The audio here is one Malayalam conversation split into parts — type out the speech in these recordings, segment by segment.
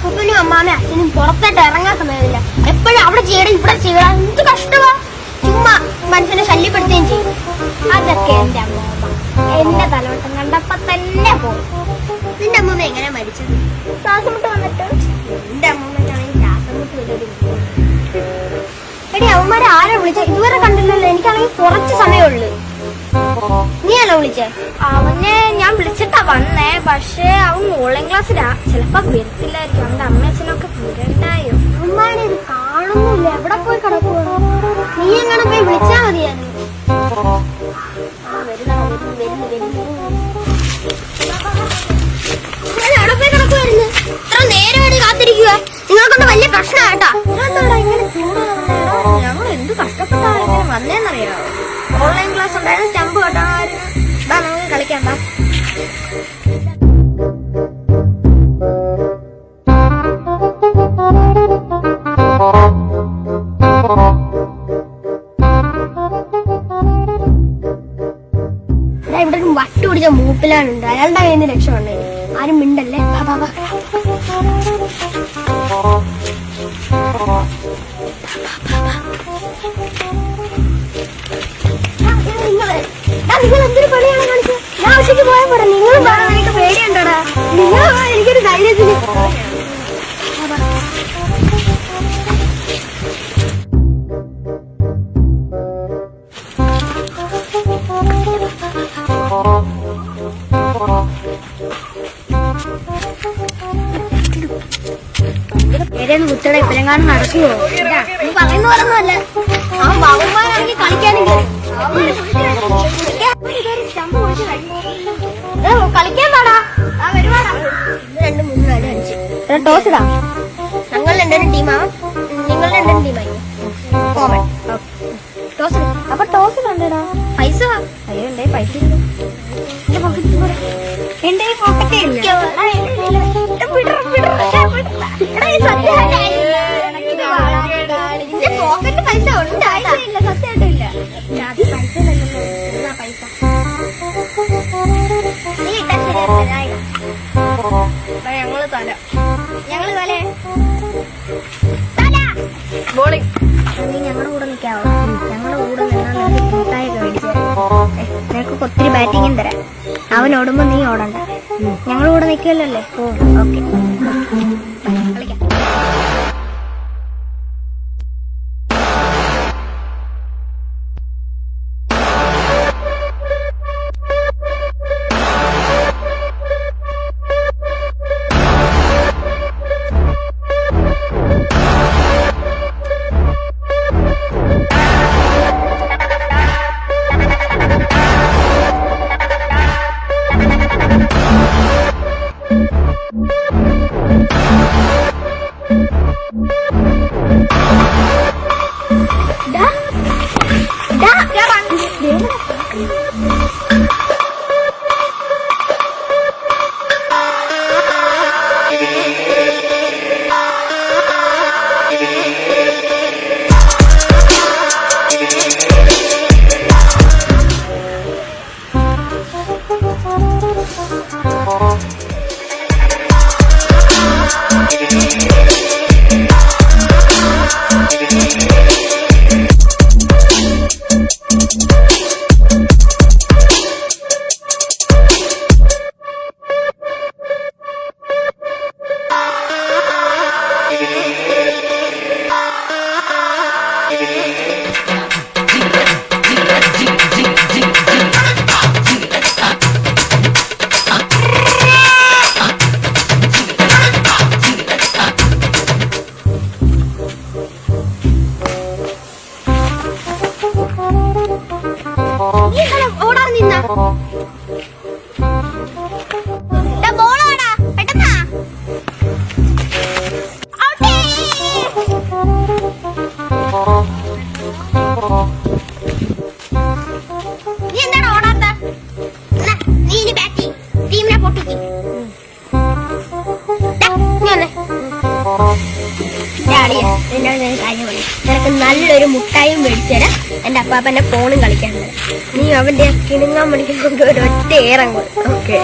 അപ്പനും അമ്മാമയും അച്ഛനും പുറത്തോട്ട് ഇറങ്ങാൻ സമയമില്ല. എപ്പോഴും അവിടെ ചെയ്യണം ഇവിടെ ചെയ്യണം. എന്ത് കഷ്ടമാ. ചുമ്മാ മനുഷ്യനെ ശല്യപ്പെടുത്തുകയും ചെയ്യും. അതൊക്കെ എന്റെ അമ്മൂമ്മ എന്റെ തലവട്ടം കണ്ടപ്പോ തന്നെ പോകും. നിന്റെ അമ്മൂമ്മ എങ്ങനെ മരിച്ചത്? ശ്വാസം മുട്ട് വന്നിട്ട്. എന്റെ അമ്മൂമ്മയ്ക്കാണെങ്കിൽ ശ്വാസം മുട്ട് വല്ലതും. എടി അവന്മാരെ ആരാ വിളിച്ച? ഇതുവരെ കണ്ടില്ലല്ലോ. എനിക്കാണെങ്കിൽ കുറച്ച് സമയമുള്ളു. നീയാണോ വിളിച്ചേ? അവനെ ഞാൻ വിളിച്ചിട്ടാ വന്നേ. പക്ഷേ അവൻ ഓൺലൈൻ ക്ലാസ്സിലാ. ചിലപ്പോ വരത്തില്ലായിരിക്കും. അവന്റെ അമ്മയച്ഛനൊക്കെ വരണ്ടായോ? അമ്മാനെ ഇത് കാണുന്നില്ല. എവിടെ പോയി കിടക്കുക? നീ എങ്ങനെ പോയി വിളിച്ചാ മതിയായിരുന്നു. എവിടെ പോയി കിടക്കുവായിരുന്നു? ഇത്ര നേരമായിട്ട് കാത്തിരിക്കുക. നിങ്ങൾക്കൊന്ന് വലിയ പ്രശ്നമായിട്ടാ. ഞങ്ങൾ എന്ത് കഷ്ടപ്പെട്ടാണ് ഇങ്ങനെ വന്നേന്നറിയാമോ? ഓൺലൈൻ ക്ലാസ് ഉണ്ടായിരുന്നു. സ്റ്റമ്പ് കേട്ടായിരുന്നു. നമുക്ക് കളിക്കാം. ഇവിടെ ഒരു വട്ട് പിടിച്ച മൂപ്പിലാണുണ്ട്. അയാളുടെ കയ്യിൽ നിന്ന് രക്ഷപ്പെട്ടേ. ആരും മിണ്ടല്ലേ. നിങ്ങൾ എന്തൊരു പണിയാണ് കാണിച്ചത്? ഞാൻ ആവശ്യക്ക് പോയാൽ പോരാ. നിങ്ങളും പറയാൻ എനിക്ക് പേടിയുണ്ടോടാ. നിങ്ങൾ എനിക്കൊരു ധൈര്യത്തിന്. പേരെന്ന് കുത്തടെ ഇപ്പലെങ്ങാനും നടക്കുവോ? നീ പറയുന്ന പോലൊന്നുമല്ല. ആ ബാബുമാരാണെങ്കിൽ കളിക്കാനും കളിക്കാൻ പാടാ. വരുവാടാ. 2, 3, 4, 5 ടോസിടാ. ഞങ്ങൾ രണ്ടും ടീമാവും. നിങ്ങൾ രണ്ടും ടീമായി. ടോസ്. അപ്പൊ ടോസിലുണ്ടടാ പൈസ. അയ്യോ എന്റെ പൈസ എന്റെ പോക്കറ്റേ ഇല്ല. പോക്കറ്റ് പൈസ ഉണ്ട്. ഇല്ല സത്യമായിട്ടില്ല. പൈസ നീ ഇട്ടാ ശരിയായി. ഞങ്ങള് തലേ ബോളിങ്. നീ ഞങ്ങളുടെ കൂടെ നിൽക്കാവോ? ഞങ്ങളുടെ കൂടെ നിന്നാൽ നിനക്ക് കൂട്ടായൊക്കെ മേടിച്ചു നിനക്ക് ഒത്തിരി ബാറ്റിങ്ങും തരാം. അവൻ ഓടുമ്പോ നീ ഓടണ്ട. ഞങ്ങളുടെ കൂടെ നിൽക്കുമല്ലോ അല്ലേ? ഓക്കെ കളിക്കാം. നിനക്ക് നല്ലൊരു മുട്ടായും മേടിച്ചുതരാം. എന്റെ അപ്പാപ്പന്റെ ഫോണും കളിക്കാൻ തരാം. നീ അവന്റെ കിണുങ്ങാൻ മണിക്കൊണ്ട് ഒരു ഒറ്റ ഏറങ്ങ്. ഓക്കെ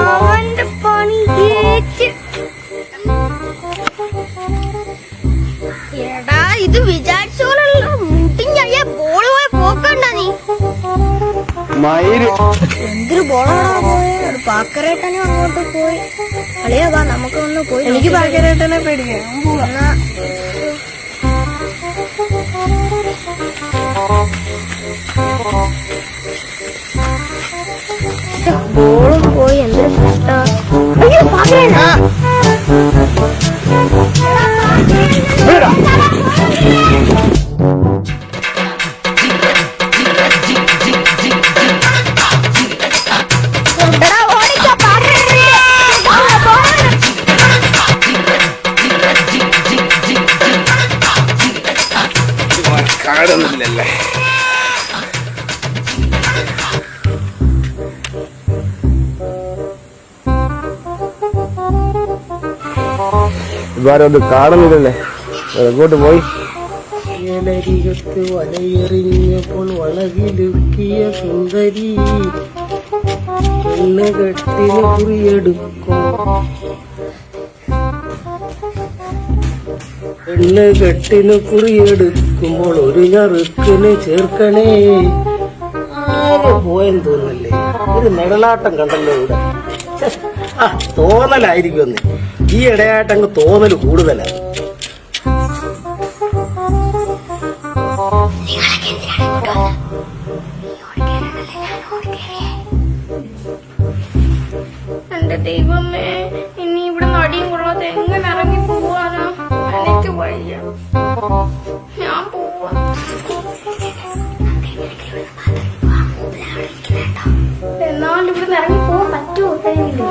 അവന്റെ പണി ഏറ്റ്. എടാ ഇത് വിചാരിച്ച പോലുള്ള മുട്ടിഞ്ഞ ബോള് പോയ പോക്കണ്ട നീ. എന്തൊരു ബോളാണോ പോയെ? ഒരു പാക്കരേട്ടനും അങ്ങോട്ട് പോയി. അളിയാ വാ നമുക്ക് ഒന്ന് പോയി. എനിക്ക് പാക്കരേട്ടനെ പേടിക്കാം. ബോളും പോയി. എന്തൊരു കഷ്ടം. അയ്യോ പാക്കരേട്ട. കാടൊന്നുമില്ലല്ലേ. ഇതാരൊന്ന് കാണുന്നില്ലല്ലേ, എങ്ങോട്ട് പോയി? ഏലരികത്ത് വലയെറിഞ്ഞപ്പോൾ വളകിലുക്കിയ സുന്ദരി പെണ്ണുകെട്ടിന് കുറിയെടുക്കും. പെണ്ണുകെട്ടിന് കുറിയെടുക്കുമ്പോൾ ഒരു ഞറുക്കിന് ചേർക്കണേ. ആകെ പോയെന്ന് തോന്നല്ലേ, ഒരു നിഴലാട്ടം കണ്ടല്ലോ ഇവിടെ. തോന്നലായിരിക്കുമെന്ന്. ഈ ഇടയായിട്ടങ്ങ് തോന്നല് കൂടുതലാണ്. എന്റെ ദൈവമേ, ഇനി ഇവിടെ നടിയും കൊള്ളാതെ എങ്ങനെ ഇറങ്ങി പോവാനോ? എനിക്ക് വയ്യ, ഞാൻ പോവാ. എന്നാലും ഇവിടെ ഇറങ്ങി പോവാൻ പറ്റുമോ? കഴിയില്ലേ?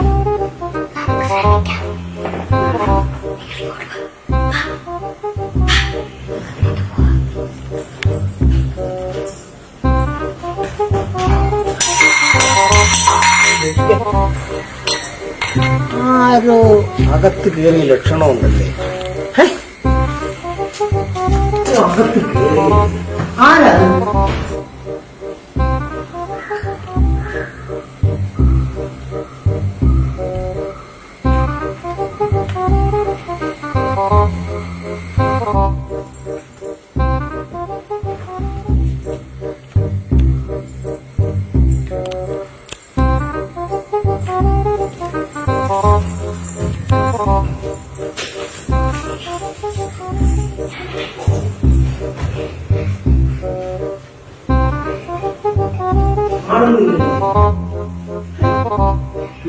ആരോ അകത്ത് കയറിയ ലക്ഷണമുണ്ടല്ലേ. അകത്ത് കയറി ആരാ?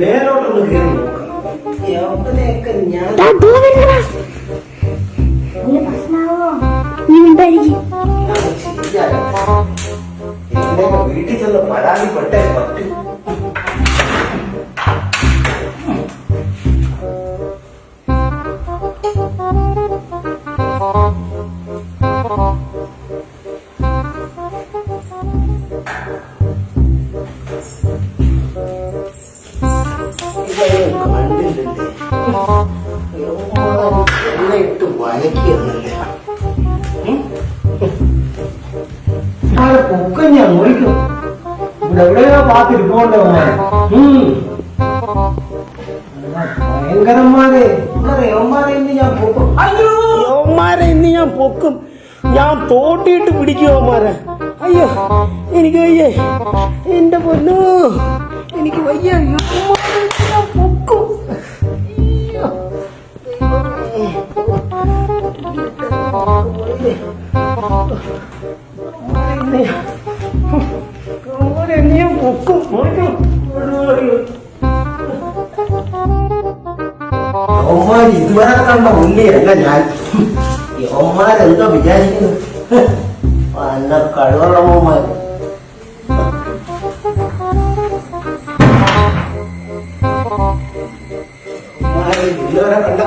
മേലോട്ടൊന്ന് കയറി നോക്കാം. എവിടെയൊക്കെ ഞാൻ വീട്ടിൽ ചെന്ന് പരാതിപ്പെട്ടേ പറ്റൂ. കണ്ടില്ലേ, വലക്കിയെന്നല്ലേ പൊക്കം ഞാൻ നോക്കും. ഇവിടെ എവിടെയോ പാത്തിരിപ്പോണ്ടോ ഭയങ്കരന്മാരെ. യവന്മാരെ ഇന്ന് ഞാൻ പൊക്കും. അയ്യോ, യവന്മാരെ ഇന്ന് ഞാൻ പൊക്കും. ഞാൻ തോട്ടിയിട്ട് പിടിക്കും യവന്മാരെ. അയ്യോ എനിക്ക് വയ്യേ, എന്റെ പൊന്നോ എനിക്ക് വയ്യ. യവന്മാരെ ഞാൻ പൊക്കും. യവന്മാർ ഇതുവരെ കണ്ട ഉള്ളിയല്ല ഞാൻ. യവന്മാരെന്താ വിചാരിക്കുന്നു? നല്ല കഴിവുള്ളവന്മാർ. ഇതുവരെ കണ്ട